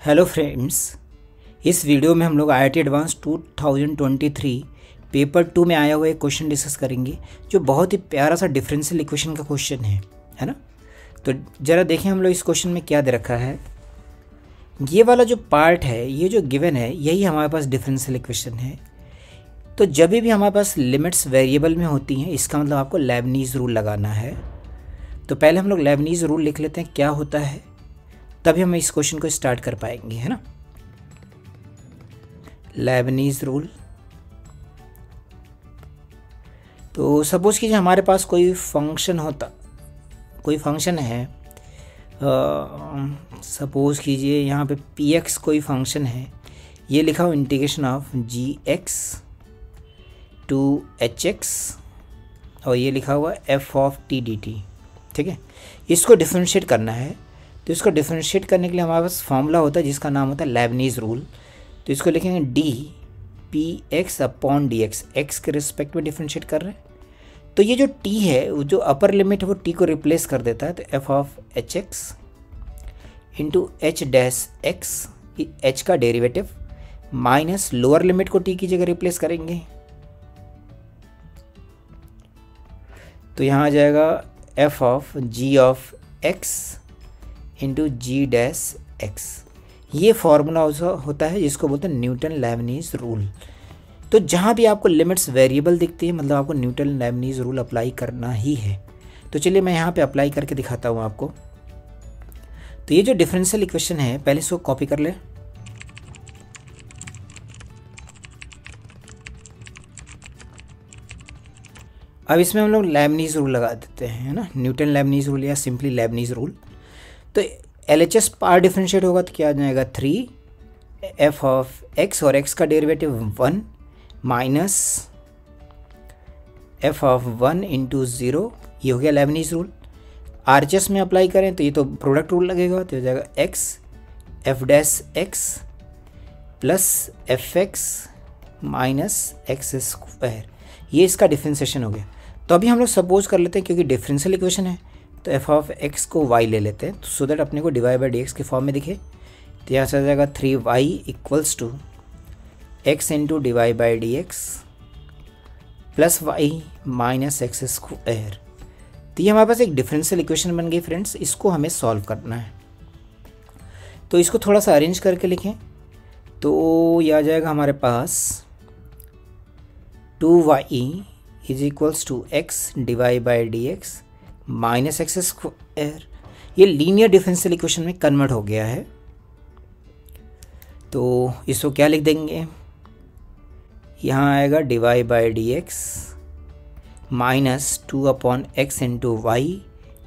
Hello friends, इस video में हम लोग IIT एडवांस 2023 पेपर 2 में आया हुआ एक क्वेश्चन डिस्कस करेंगे जो बहुत ही प्यारा सा डिफरेंशियल इक्वेशन का क्वेश्चन है ना। तो ज़रा देखें हम लोग इस क्वेश्चन में क्या दे रखा है। ये वाला जो पार्ट है, ये जो गिवन है, यही हमारे पास डिफरेंशियल इक्वेशन है। तो जब भी हमारे पास लिमिट्स वेरिएबल में होती हैं, इसका मतलब आपको लेबनीज़ रूल लगाना है। तो पहले हम लोग लेबनीज़ रूल लिख लेते हैं क्या होता है, तभी हम इस क्वेश्चन को स्टार्ट कर पाएंगे, है ना। Leibniz rule. तो सपोज़ कीजिए हमारे पास कोई फंक्शन है, सपोज़ कीजिए यहाँ पे px कोई फंक्शन है, ये लिखा हो integration of gx to hx और ये लिखा हुआ f ऑफ t dt। ठीक है, इसको डिफरेंशिएट करना है। तो इसको डिफरेंशिएट करने के लिए हमारे पास फॉर्मूला होता है जिसका नाम होता है लेबनीज़ रूल। तो इसको लिखेंगे D P x upon D x, x के रिस्पेक्ट में डिफरेंशिएट कर रहे हैं। तो ये जो t है, वो जो अपर लिमिट है वो t को रिप्लेस कर देता है। तो f of H x into H dash x, h का डेरिवेटिव माइनस लोअर लिमिट को t की जगह रिप्लेस करेंगे। तो यहाँ आ जाएगा f of g of x into g dash x. ये फार्मूला होता है जिसको बोलते हैं न्यूटन लेबनीज़ रूल। तो जहाँ भी आपको लिमिट्स वेरिएबल दिखती है, मतलब आपको न्यूटन लेबनीज़ रूल अप्लाई करना ही है। तो चलिए मैं यहाँ पे अप्लाई करके दिखाता हूँ आपको। तो ये जो डिफरेंशियल इक्वेशन है, पहले इसको कॉपी कर ले। अब इसमें हम लोग लेबनीज़ रूल लगा देते हैं, है ना, न्यूटन लेबनीज़ रूल या सिंपली लेबनीज़ रूल। तो LHS पार्ट डिफरेंशिएट होगा तो क्या आ जाएगा 3 f ऑफ x और x का derivative 1 minus f of 1 into 0, ये हो गया लेबनीज़ रूल। RHS में अप्लाई करें तो ये तो प्रोडक्ट रूल लगेगा, तो हो जाएगा x f dash x plus F x minus x square. ये इसका डिफरेंशिएशन हो गया। तो अभी हम लोग सपोज कर लेते हैं, क्योंकि डिफरेंशियल इक्वेशन है तो f ऑफ x को y ले लेते हैं, तो सो दैट अपने को डिवाइड बाई डी एक्स के फॉर्म में दिखे। तो यहाँ से आ जाएगा 3y equals to x into divide by d x plus y minus x square. तो ये हमारे पास एक डिफरेंशियल इक्वेशन बन गई फ्रेंड्स। इसको हमें सॉल्व करना है, तो इसको थोड़ा सा अरेंज करके लिखें। तो ये आ जाएगा हमारे पास 2y is equals to x divide by d x minus x square. ये लीनियर डिफरेंशियल इक्वेशन में कन्वर्ट हो गया है। तो इसको क्या लिख देंगे, यहाँ आएगा divide by d x minus 2 upon x into y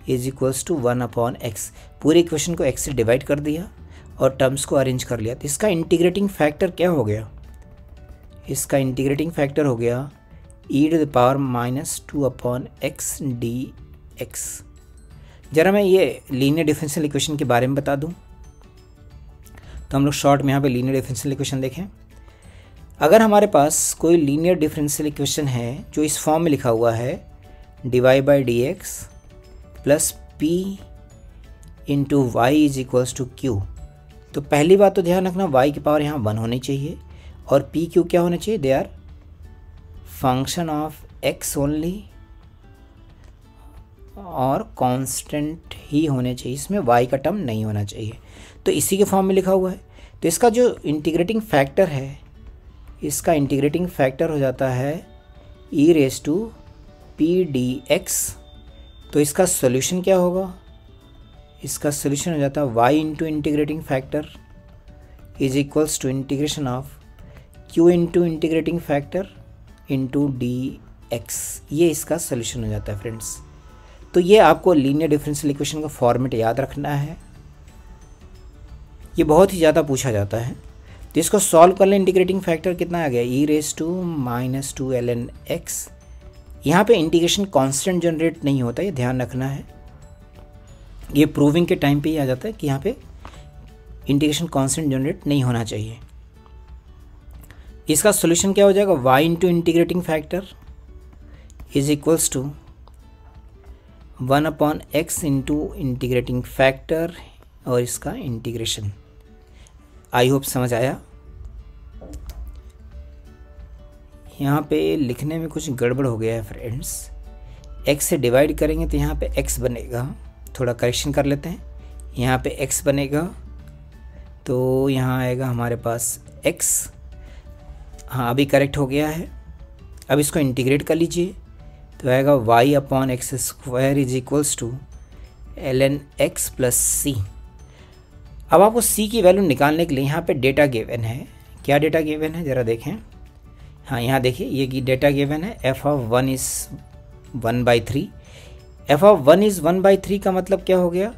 is equals to 1 upon x. पूरे इक्वेशन को x से डिवाइड कर दिया और टर्म्स को अरेंज कर लिया। तो इसका इंटीग्रेटिंग फैक्टर क्या हो गया, इसका इंटीग्रेटिंग फैक्टर हो गया e to the power minus 2 upon x d x. जरा मैं ये लीनियर डिफरेंशियल इक्वेशन के बारे में बता दूं। तो हम लोग शॉर्ट में यहाँ पे लीनियर डिफरेंशियल इक्वेशन देखें। अगर हमारे पास कोई लीनियर डिफरेंशियल इक्वेशन है जो इस फॉर्म में लिखा हुआ है divide by d x plus p into y is equals to q. तो पहली बात तो ध्यान रखना, y की पावर यहाँ 1 होनी चाहिए और पी क्यू क्या होना चाहिए, they are function of x only और कांस्टेंट ही होने चाहिए, इसमें y का टर्म नहीं होना चाहिए। तो इसी के फॉर्म में लिखा हुआ है। तो इसका जो इंटीग्रेटिंग फैक्टर है, इसका इंटीग्रेटिंग फैक्टर हो जाता है e raise to p d x. तो इसका सॉल्यूशन क्या होगा, इसका सॉल्यूशन हो जाता है y into integrating factor is equals to integration of q into integrating factor into d x. ये इसका सॉल्यूशन हो जाता है फ्रेंड्स। तो ये आपको लीनियर डिफरेंशियल इक्वेशन का फॉर्मेट याद रखना है, ये बहुत ही ज़्यादा पूछा जाता है। तो इसको सॉल्व कर लें। इंटीग्रेटिंग फैक्टर कितना आ गया, e raise to minus 2 ln x। यहाँ पे इंटीग्रेशन कांस्टेंट जनरेट नहीं होता, ये ध्यान रखना है। ये प्रूविंग के टाइम पे ही आ जाता है कि यहाँ पे इंटीग्रेशन कांस्टेंट जनरेट नहीं होना चाहिए। इसका सोल्यूशन क्या हो जाएगा, y into integrating factor is equals to 1 upon x into integrating factor और इसका इंटीग्रेशन। आई होप समझ आया। यहाँ पे लिखने में कुछ गड़बड़ हो गया है फ्रेंड्स। x से डिवाइड करेंगे तो यहाँ पे x बनेगा, थोड़ा करेक्शन कर लेते हैं। यहाँ पे x बनेगा तो यहाँ आएगा हमारे पास x। हाँ अभी करेक्ट हो गया है। अब इसको इंटीग्रेट कर लीजिए तो आएगा y upon x square is equals to ln x plus C. अब आपको c की वैल्यू निकालने के लिए यहाँ पे डेटा गिवन है। क्या डेटा गिवन है ज़रा देखें। हाँ यहाँ देखिए ये डेटा गिवन है f of 1 is 1/3। f of 1 is 1/3 का मतलब क्या हो गया,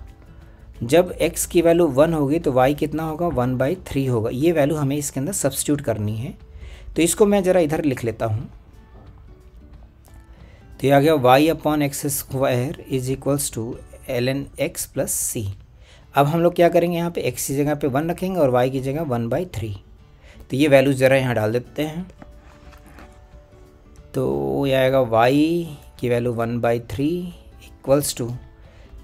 जब x की वैल्यू 1 होगी तो y कितना होगा 1/3 होगा। ये वैल्यू हमें इसके अंदर सब्स्टिट्यूट करनी है, तो इसको मैं ज़रा इधर लिख लेता हूँ। तो ये आ गया y upon x square is equals to ln x plus C. अब हम लोग क्या करेंगे, यहाँ पे x की जगह पे 1 रखेंगे और y की जगह 1/3। तो ये वैल्यू ज़रा यहाँ डाल देते हैं। तो ये आएगा y की वैल्यू 1/3 इक्वल्स टू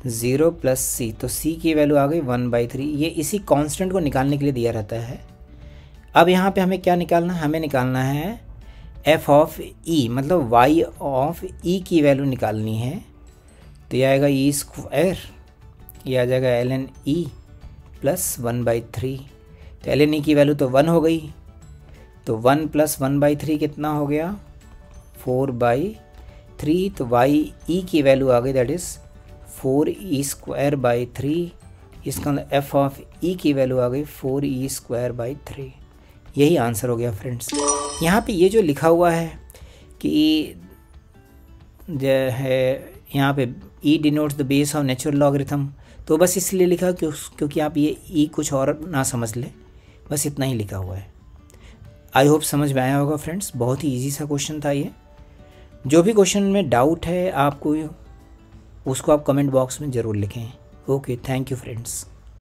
0 प्लस सी। तो c की वैल्यू आ गई 1/3। ये इसी कांस्टेंट को निकालने के लिए दिया रहता है। अब यहाँ पे हमें क्या निकालना है, हमें निकालना है f ऑफ e, मतलब y ऑफ e की वैल्यू निकालनी है। तो ये आएगा e स्क्वायर, ये आ जाएगा ln e प्लस 1/3। तो ln e की वैल्यू तो 1 हो गई, तो 1 प्लस 1/3 कितना हो गया 4/3। तो y e की वैल्यू आ गई that is 4e square by 3। इसका मतलब f ऑफ e की वैल्यू आ गई 4e स्क्वायर बाई 3। यही आंसर हो गया फ्रेंड्स। यहाँ पे ये जो लिखा हुआ है कि जो है यहाँ पे e denotes the base of natural logarithm, तो बस इसलिए लिखा क्योंकि आप ये e कुछ और ना समझ लें, बस इतना ही लिखा हुआ है। आई होप समझ में आया होगा फ्रेंड्स। बहुत ही इजी सा क्वेश्चन था ये। जो भी क्वेश्चन में डाउट है आपको, उसको आप कमेंट बॉक्स में ज़रूर लिखें। Okay, thank you friends.